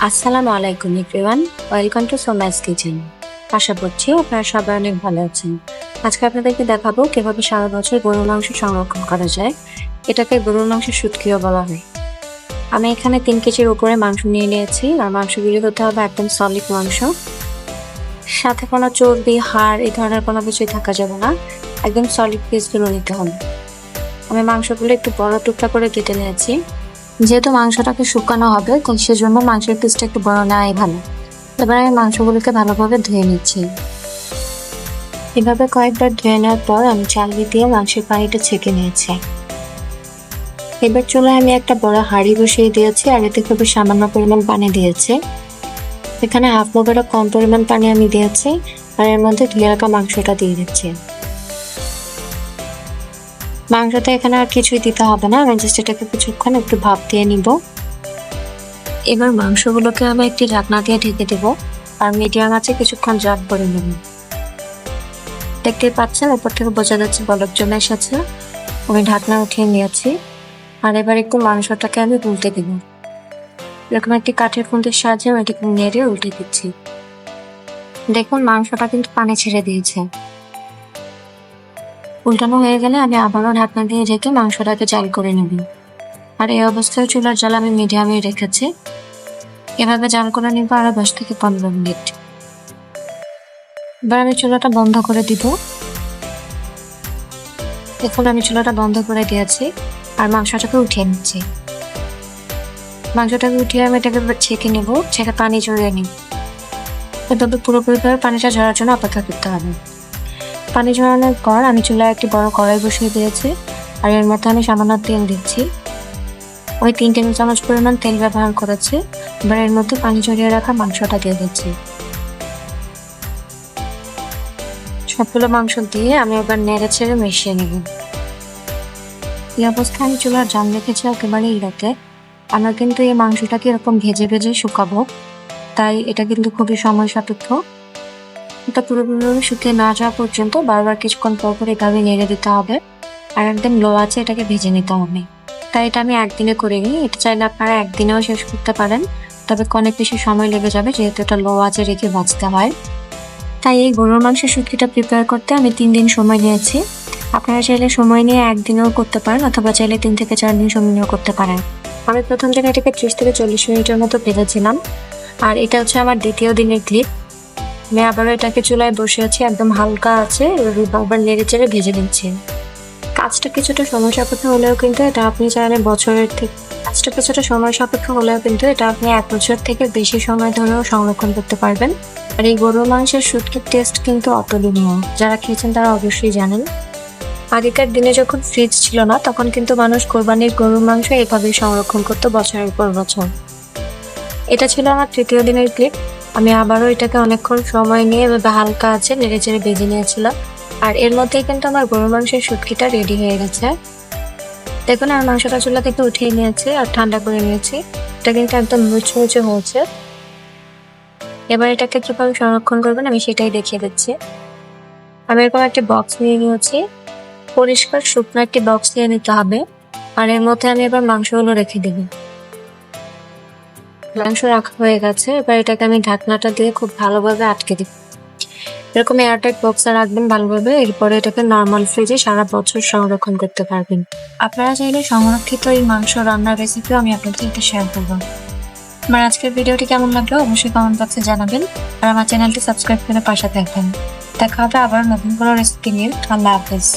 আসসালামু আলাইকুম everyone, welcome to Soma's kitchen. আশা করছি আপনারা সবাই অনেক ভালো আছেন। আজকে আপনাদেরকে দেখাবো কিভাবে সারা বছর গরুর মাংস সংরক্ষণ করা যায়। এটাকে গরুর মাংসের শুটকিও বলা হয়। আমি এখানে 3 কেজির উপরে মাংস নিয়ে নিয়েছি, আর মাংসগুলি হতে হবে একদম সলিড মাংস, সাথে কোনো চর্বি, হাড় এই ধরনের কোনো কিছুই থাকা যাবে না। একদম সলিড পিসগুলো নিতে হবে। আমি মাংসগুলো একটু বড় টুকরা করে কেটে নিয়েছি। যেহেতু মাংসটাকে শুকানো হবে, তো সেজন্য মাংসের পিসটা একটু বড় নেওয়াই ভালো। এবার আমি মাংসগুলোকে ভালোভাবে ধুয়ে নিচ্ছি। এভাবে কয়েকবার ধুয়ে নেওয়ার পর আমি চালনি দিয়ে মাংসের পানিটা ছেঁকে নিয়েছি। এবার চুলায় আমি একটা বড় হাঁড়ি বসিয়ে দিয়েছি, আর এতে খুবই সামান্য পরিমাণ পানি দিয়েছি। এখানে হাফ মগেরও কম পরিমাণ পানি আমি দিয়েছি, আর এর মধ্যে ধুয়ে রাখা মাংসটা দিয়ে দিচ্ছি। মাংসটা এখানে আর কিছুই দিতে হবে না, আমি জাস্ট এটাকে কিছুক্ষণ একটু ভাপ দিয়ে নিব। এবার মাংসগুলোকে আমি একটি ঢাকনা দিয়ে ঢেকে দেব, আর মিডিয়াম আঁচে কিছুক্ষণ জাল করে নেব। দেখতেই পাচ্ছেন উপর থেকে বোঝা যাচ্ছে বলক জমে এসেছে। আমি ঢাকনা উঠিয়ে নিয়েছি, আর এবার একটু মাংসটাকে আমি উল্টে দেব। এরকম একটি কাঠের খুন্তির সাহায্যে আমি এটাকে নেড়ে উল্টে দিচ্ছি। দেখুন মাংসটা কিন্তু পানি ছেড়ে দিয়েছে। উল্টানো হয়ে গেলে আমি আবারও ঢাকনা দিয়ে ঢেকে মাংসটাকে জাল করে নেব। আর এই অবস্থায় চুলার জাল আমি মিডিয়ামে রেখেছি। এভাবে জাল করে নিব আরো 10 থেকে 15 মিনিট। এবার আমি চুলাটা বন্ধ করে দিব। এখন আমি চুলাটা বন্ধ করে দিয়েছি, আর মাংসটাকে উঠিয়ে নিচ্ছি। মাংসটাকে উঠিয়ে আমি এটাকে ছেঁকে নেব, ছেঁকে পানি ঝরিয়ে নিব। এভাবে পুরোপুরিভাবে পানিটা ঝরার জন্য অপেক্ষা করতে হবে। পানি ঝরানোর পর আমি চুলায় একটি বড় কড়াই বসিয়ে দিয়েছি, আর এর মধ্যে আমি সামান্য তেল দিচ্ছি। ওই 3 টেবিল চামচ পরিমাণ তেল ব্যবহার করেছি। এবার এর মধ্যে পানি ঝরিয়ে রাখা মাংসটা দিয়ে দিচ্ছি। সবগুলো মাংস দিয়ে আমি এবার নেড়ে ছেড়ে মিশিয়ে নেব। এই অবস্থায় আমি চুলার জাল রেখেছি একেবারে ইলোতে। আমরা কিন্তু এই মাংসটাকে এরকম ভেজে ভেজে শুকাবো, তাই এটা কিন্তু খুবই সময় সাপেক্ষ। এটা পুরোপুরি শুকিয়ে না যাওয়া পর্যন্ত বারবার কিছুক্ষণ পর পর এভাবে নেড়ে দিতে হবে, আর একদম লো আছে এটাকে ভেজে নিতে হবে। তাই এটা আমি একদিনে করে নিই। এটা চাইলে আপনারা একদিনেও শেষ করতে পারেন, তবে অনেক বেশি সময় লেগে যাবে যেহেতু এটা লো আঁচে রেখে ভাজতে হয়। তাই এই গরুর মাংসের শুটকিটা প্রিপেয়ার করতে আমি 3 দিন সময় নিয়েছি। আপনারা চাইলে সময় নিয়ে একদিনেও করতে পারেন, অথবা চাইলে 3 থেকে 4 দিন সময় নিয়েও করতে পারেন। আমি প্রথম দিন এটাকে 30 থেকে 40 মিনিটের মতো ভেজেছিলাম, আর এটা হচ্ছে আমার দ্বিতীয় দিনের ক্লিপ। আমি আবারও এটাকে চুলায় বসিয়েছি, একদম হালকা আছে, বারবার নেড়ে চেড়ে ভেজে নিচ্ছি। কাজটা কিছুটা সময় সাপেক্ষ হলেও কিন্তু এটা আপনি চাইলে এটা আপনি 1 বছর থেকে বেশি সময় ধরেও সংরক্ষণ করতে পারবেন। আর এই গরুর মাংসের শুটকির টেস্ট কিন্তু অতুলনীয়। যারা খেয়েছেন তারা অবশ্যই জানেন। আগেকার দিনে যখন ফ্রিজ ছিল না, তখন কিন্তু মানুষ কোরবানির গরুর মাংস এভাবেই সংরক্ষণ করতো বছরের পর বছর। এটা ছিল আমার তৃতীয় দিনের ক্লিপ। আমি আবারও এটাকে অনেকক্ষণ সময় নিয়ে এভাবে হালকা আছে নেড়ে চেড়ে ভেজে নিয়েছিলাম, আর এর মধ্যেই কিন্তু আমার গরুর মাংসের শুটকিটা রেডি হয়ে গেছে। দেখুন আর মাংসটা চুলা থেকে উঠিয়ে নিয়েছি আর ঠান্ডা করে নিয়েছি। এটা কিন্তু একদম মুচমুচে হয়েছে। এবার এটাকে কিভাবে সংরক্ষণ করবেন আমি সেটাই দেখিয়ে দিচ্ছি। আমি এরকম একটা বক্স নিয়ে নিয়েছি। পরিষ্কার শুকনো একটি বক্স নিয়ে নিতে হবে, আর এর মধ্যে আমি এবার মাংসগুলো রেখে দেব। মাংস রাখা হয়ে গেছে। এবার এটাকে আমি ঢাকনাটা দিয়ে খুব ভালোভাবে আটকে দিব। এরকম এয়ারটাইট বক্সে রাখবেন ভালোভাবে। এরপরে এটাকে নর্মাল ফ্রিজে সারা বছর সংরক্ষণ করতে পারবেন। আপনারা চাইলে সংরক্ষিত এই মাংস রান্নার রেসিপিও আমি আপনাদের সাথে শেয়ার করব। আমার আজকের ভিডিওটি কেমন লাগলো অবশ্যই কমেন্ট বক্সে জানাবেন, আর আমার চ্যানেলটি সাবস্ক্রাইব করে পাশে থাকবেন। দেখা হবে আবার নতুন কোনো রেসিপি নিয়ে। আল্লাহ হাফেজ।